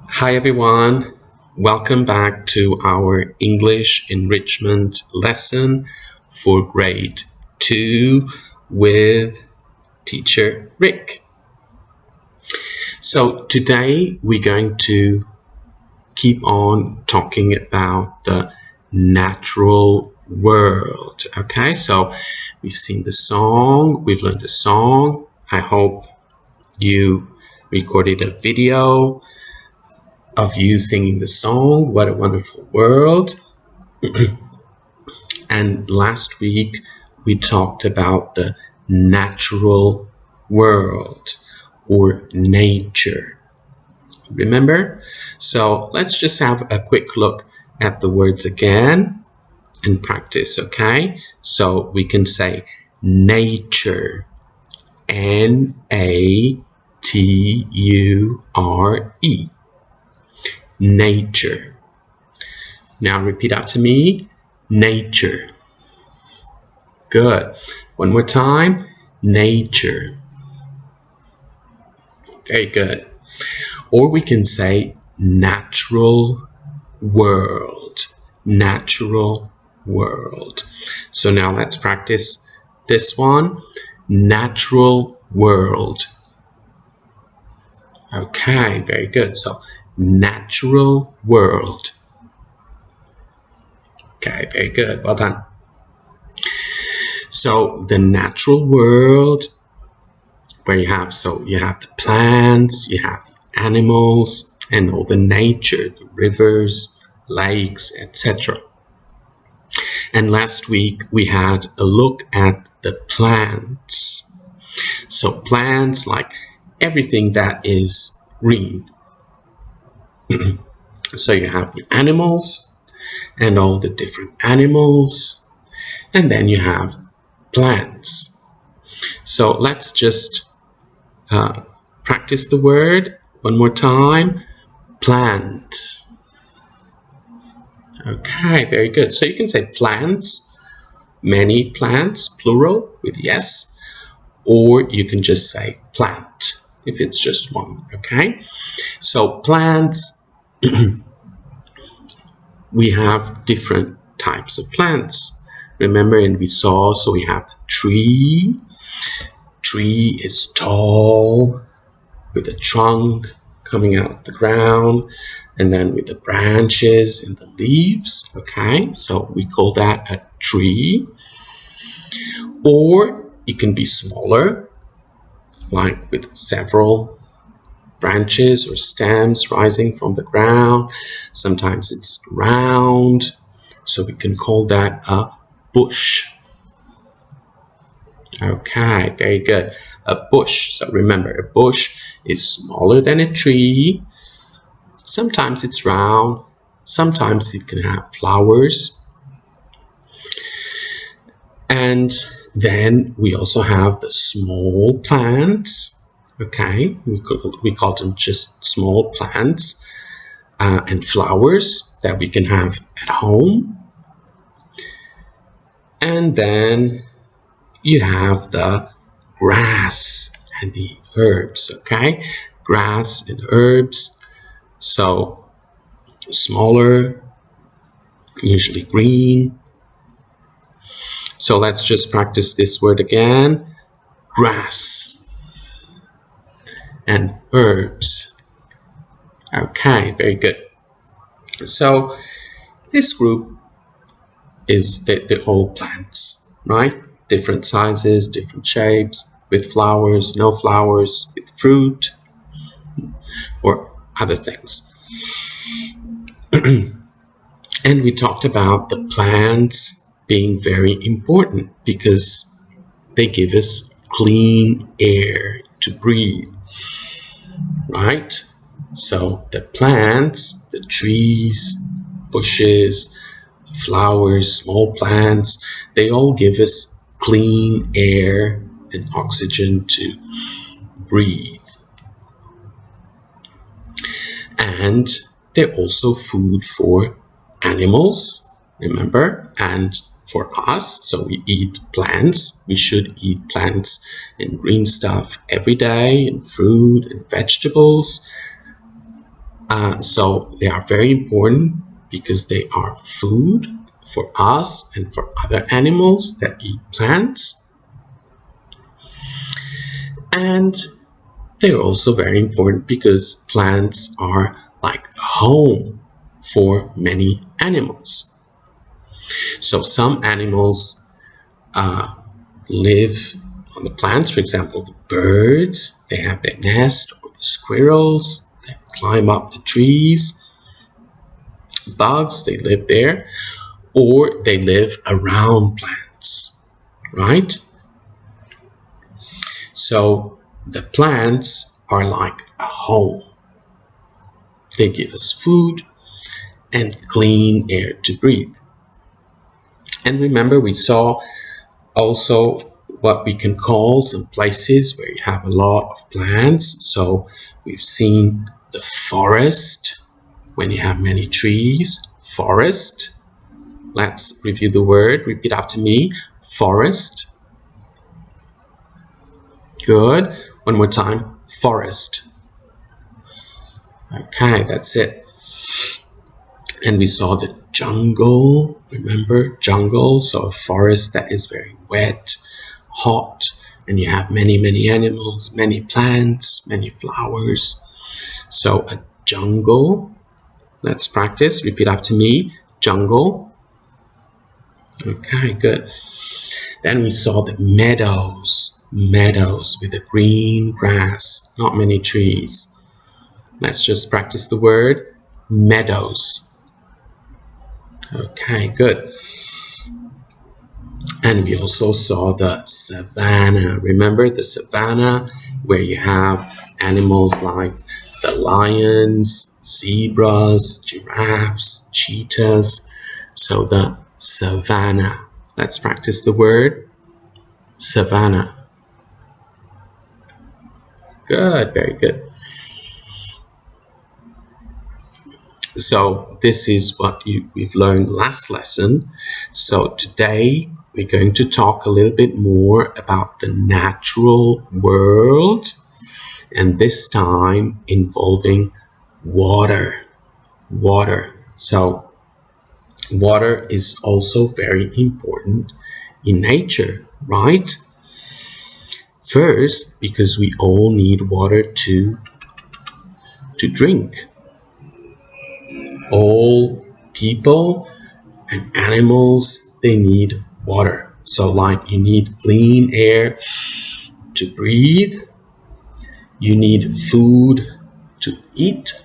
Hi everyone, welcome back to our English enrichment lesson for grade 2 with teacher Rick. So today we're going to keep on talking about the natural world. Okay, so we've seen the song, we've learned the song. I hope you recorded a video of you singing the song, What a Wonderful World. And last week we talked about the natural world or nature. Remember? So let's just have a quick look at the words again and practice, okay? So we can say nature, N-A-T-U-R-E. Nature. Now repeat after me. Nature. Good. One more time. Nature. Very good. Or we can say natural world. Natural world. So now let's practice this one. Natural world. Okay, very good. So natural world. Okay, very good. Well done. So the natural world where you have the plants, you have the animals, and all the nature, the rivers, lakes, etc. And last week we had a look at the plants. So plants like everything that is green. So you have the animals and all the different animals, and then you have plants. So let's just practice the word one more time. Plant. Okay, very good. So you can say plants, many plants, plural with yes, or you can just say plant if it's just one, okay? So plants, we have different types of plants. Remember, and we saw, so we have tree. Tree is tall with a trunk coming out of the ground, and then with the branches and the leaves, okay? So we call that a tree. Or it can be smaller, like with several branches or stems rising from the ground. Sometimes it's round, so we can call that a bush. Okay, very good. A bush. So remember, a bush is smaller than a tree. Sometimes it's round. Sometimes it can have flowers. And then we also have the small plants. Okay, we call them just small plants and flowers that we can have at home. And then you have the grass and the herbs, okay? Grass and herbs. So smaller, usually green. So let's just practice this word again. Grass and herbs. Okay, very good. So this group is the whole plants, right? Different sizes, different shapes, with flowers, no flowers, with fruit, or other things. And we talked about the plants being very important because they give us clean air to breathe, right? So the plants, the trees, bushes, flowers, small plants, they all give us clean air and oxygen to breathe. And they're also food for animals, remember, and for us. So we eat plants. We should eat plants and green stuff every day, and fruit and vegetables. So they are very important because they are food for us and for other animals that eat plants. And they're also very important because plants are like a home for many animals. So some animals live on the plants. For example, the birds, they have their nest, or the squirrels, they climb up the trees. Bugs, they live there, or they live around plants, right? So the plants are like a home. They give us food and clean air to breathe. And remember, we saw also what we can call some places where you have a lot of plants. So we've seen the forest, when you have many trees, forest. Let's review the word. Repeat after me. Forest. Good. One more time. Forest. Okay, that's it. And we saw the jungle. Remember, jungle. So a forest that is very wet, hot, and you have many, many animals, many plants, many flowers. So a jungle. Let's practice. Repeat after me. Jungle. Okay, good. Then we saw the meadows. Meadows with the green grass, not many trees. Let's just practice the word. Meadows. Okay, good. And we also saw the savanna. Remember the savanna, where you have animals like the lions, zebras, giraffes, cheetahs. So the savanna. Let's practice the word. Savanna. Good, very good. So this is what we've learned last lesson. So today we're going to talk a little bit more about the natural world, and this time involving water. Water. So water is also very important in nature, right? First, because we all need water to drink. All people and animals, they need water. So like you need clean air to breathe, you need food to eat,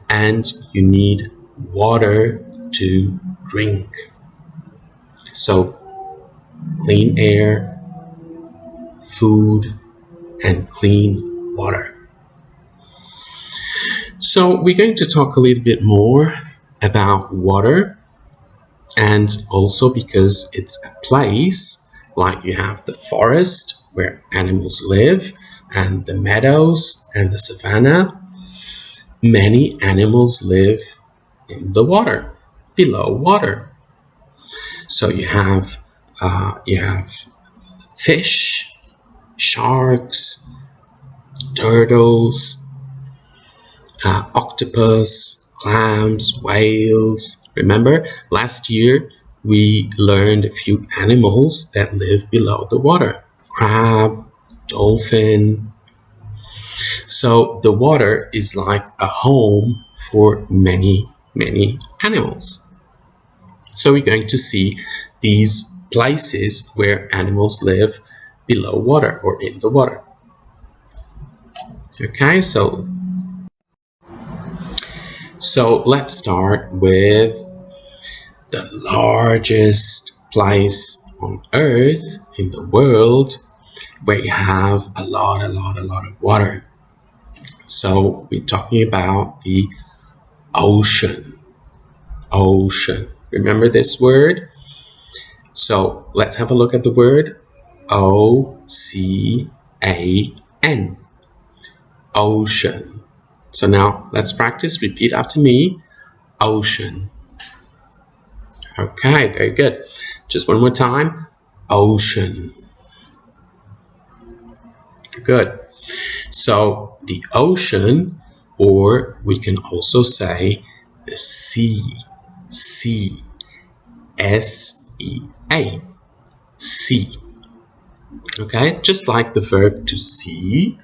and you need water to drink. So clean air, food, and clean water. So we're going to talk a little bit more about water, and also because it's a place, like you have the forest where animals live, and the meadows and the savanna. Many animals live in the water, below water. So you have fish, sharks, turtles, octopus, clams, whales. Remember, last year we learned a few animals that live below the water. Crab, dolphin. So the water is like a home for many, many animals. So we're going to see these places where animals live below water or in the water. Okay, so let's start with the largest place on earth in the world where you have a lot of water. So we're talking about the ocean. Ocean. Remember this word? So let's have a look at the word O-C-A-N. Ocean. So now let's practice. Repeat after me. Ocean. Okay, very good. Just one more time. Ocean. Good. So the ocean or we can also say the sea, sea, S-E-A, sea. Okay, just like the verb to see,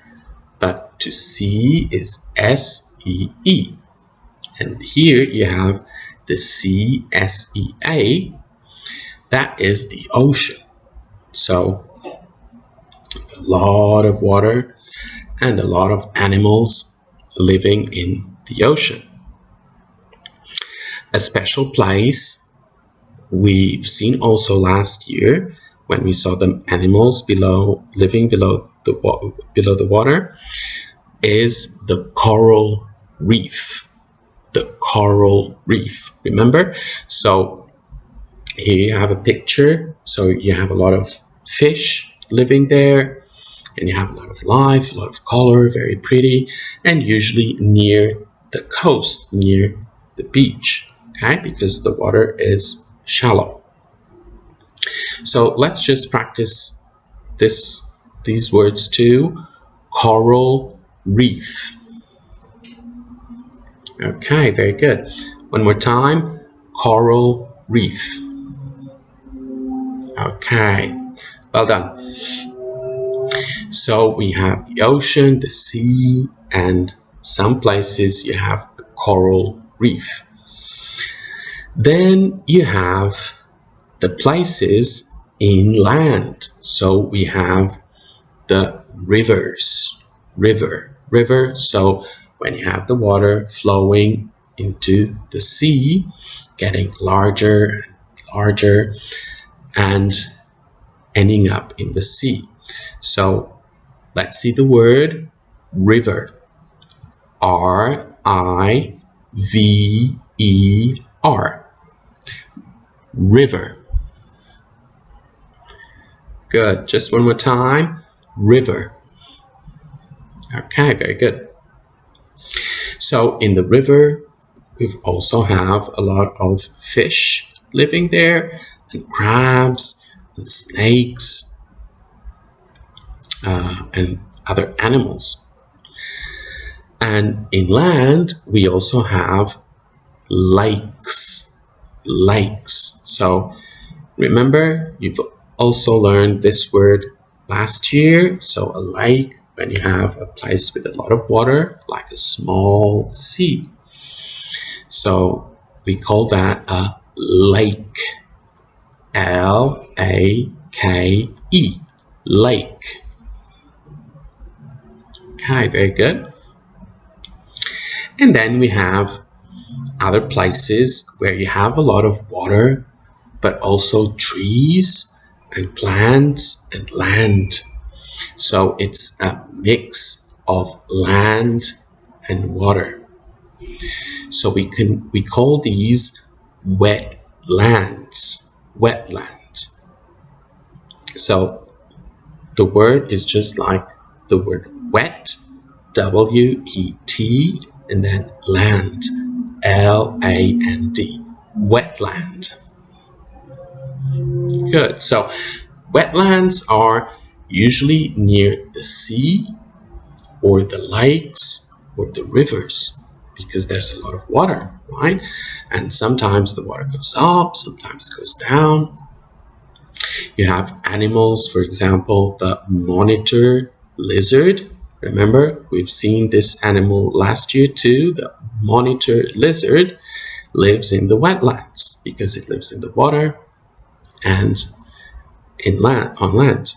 but to see is S-E-E. And here you have the sea, S-E-A, that is the ocean. So a lot of water and a lot of animals living in the ocean. A special place we've seen also last year when we saw the animals living below the water is the coral reef. The coral reef, remember? So here you have a picture. So you have a lot of fish living there, and you have a lot of life, a lot of color, very pretty, and usually near the coast, near the beach, okay? Because the water is shallow. So let's just practice these words too. Coral reef. Okay, very good. One more time. Coral reef. Okay, well done. So we have the ocean, the sea, and some places you have the coral reef. Then you have the places inland. So we have the rivers, river. So when you have the water flowing into the sea, getting larger and larger and ending up in the sea. So let's see the word river. R-I-V-E-R. River. Good. Just one more time. River. Okay, very good. So in the river, we also have a lot of fish living there, and crabs, and snakes, and other animals. And inland, we also have lakes. So remember, you've also learned this word last year. So a lake, when you have a place with a lot of water, like a small sea. So we call that a lake. L-A-K-E. Lake. Okay, very good. And then we have other places where you have a lot of water, but also trees and plants and land. So it's a mix of land and water. So we call these wetlands. Wetland. So the word is just like the word wet, W-E-T, and then land, L-A-N-D, wetland. Good. So wetlands are usually near the sea or the lakes or the rivers because there's a lot of water, right? And sometimes the water goes up, sometimes it goes down. You have animals, for example, the monitor lizard. Remember, we've seen this animal last year too. The monitor lizard lives in the wetlands because it lives in the water and on land.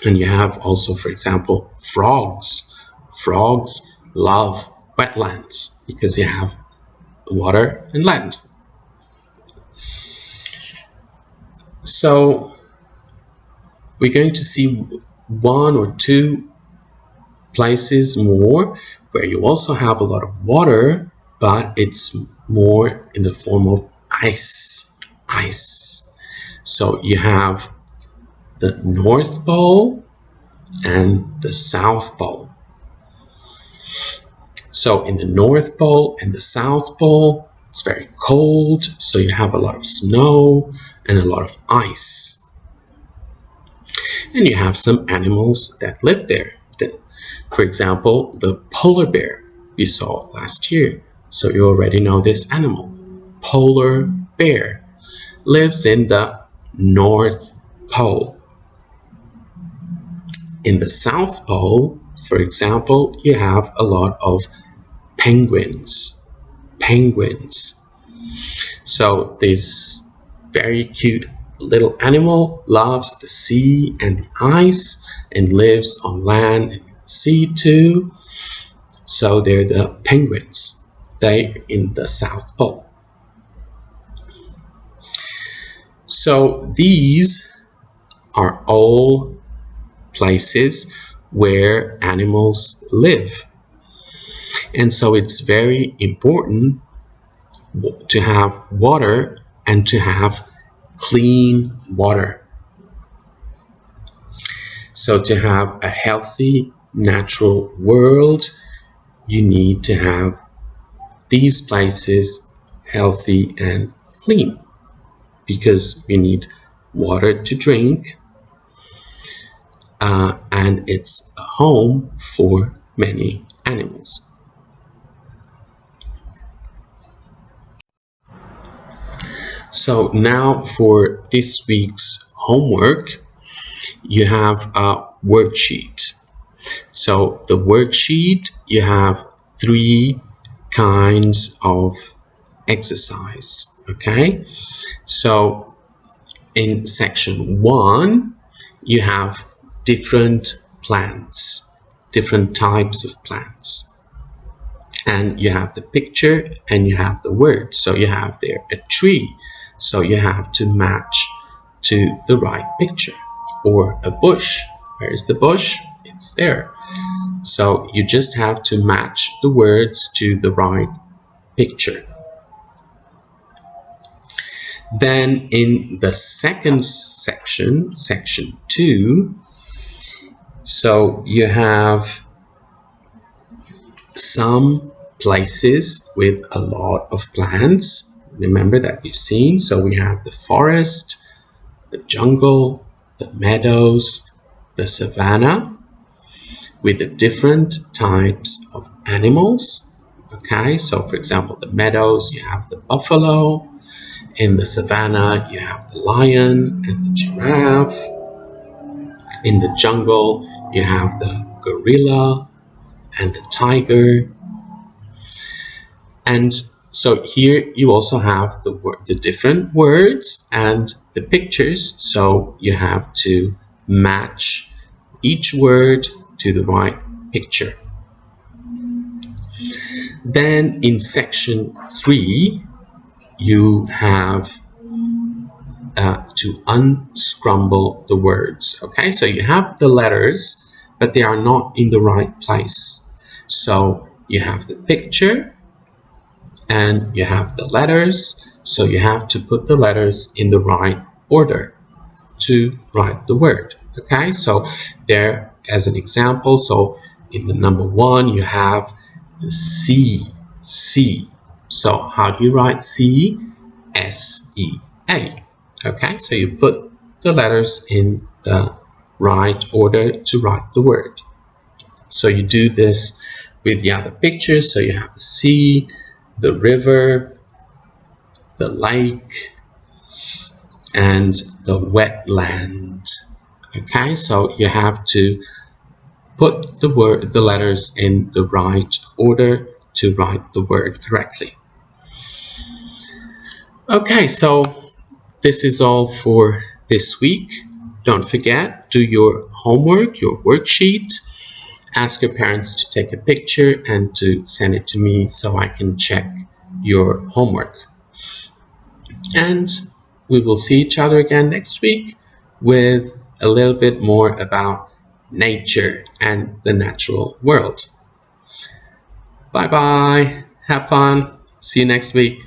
And you have also, for example, frogs. Frogs love wetlands because you have water and land. So we're going to see one or two places more where you also have a lot of water, but it's more in the form of ice. So you have the North Pole and the South Pole. So in the North Pole and the South Pole, it's very cold, so you have a lot of snow and a lot of ice. And you have some animals that live there. For example, the polar bear. we saw last year. So you already know this animal. Polar bear lives in the North Pole. In the South Pole, for example, you have a lot of penguins. So this very cute little animal loves the sea and the ice and lives on land and sea too. So they're the penguins. They're in the South Pole. So these are all places where animals live. And so it's very important to have water and to have clean water. So to have a healthy natural world, you need to have these places healthy and clean, because we need water to drink, and it's a home for many animals. So now for this week's homework, you have a worksheet. So the worksheet, you have 3 kinds of exercise, okay? So in section 1, you have different plants, different types of plants. And you have the picture and you have the word. So you have there a tree. So you have to match to the right picture. Or a bush. Where is the bush? It's there. So you just have to match the words to the right picture. Then in the second section, section 2, so you have some places with a lot of plants. Remember that we've seen. So we have the forest, the jungle, the meadows, the savanna, with the different types of animals. Okay, so for example, the meadows, you have the buffalo. In the savanna, you have the lion and the giraffe. In the jungle, you have the gorilla and the tiger. And so here you also have the different words and the pictures. So you have to match each word to the right picture. Then in section 3, you have to unscramble the words. Okay, so you have the letters, but they are not in the right place. So you have the picture and you have the letters, so you have to put the letters in the right order to write the word. Okay, so there as an example, so in the number 1 you have the C. So how do you write C? S-E-A. Okay, so you put the letters in the right order to write the word. So you do this with the other pictures. So you have the sea, the river, the lake, and the wetland. Okay, so you have to put the letters in the right order to write the word correctly. Okay, so this is all for this week. Don't forget, do your homework, your worksheet. Ask your parents to take a picture and to send it to me so I can check your homework. And we will see each other again next week with a little bit more about nature and the natural world. Bye bye. Have fun. See you next week.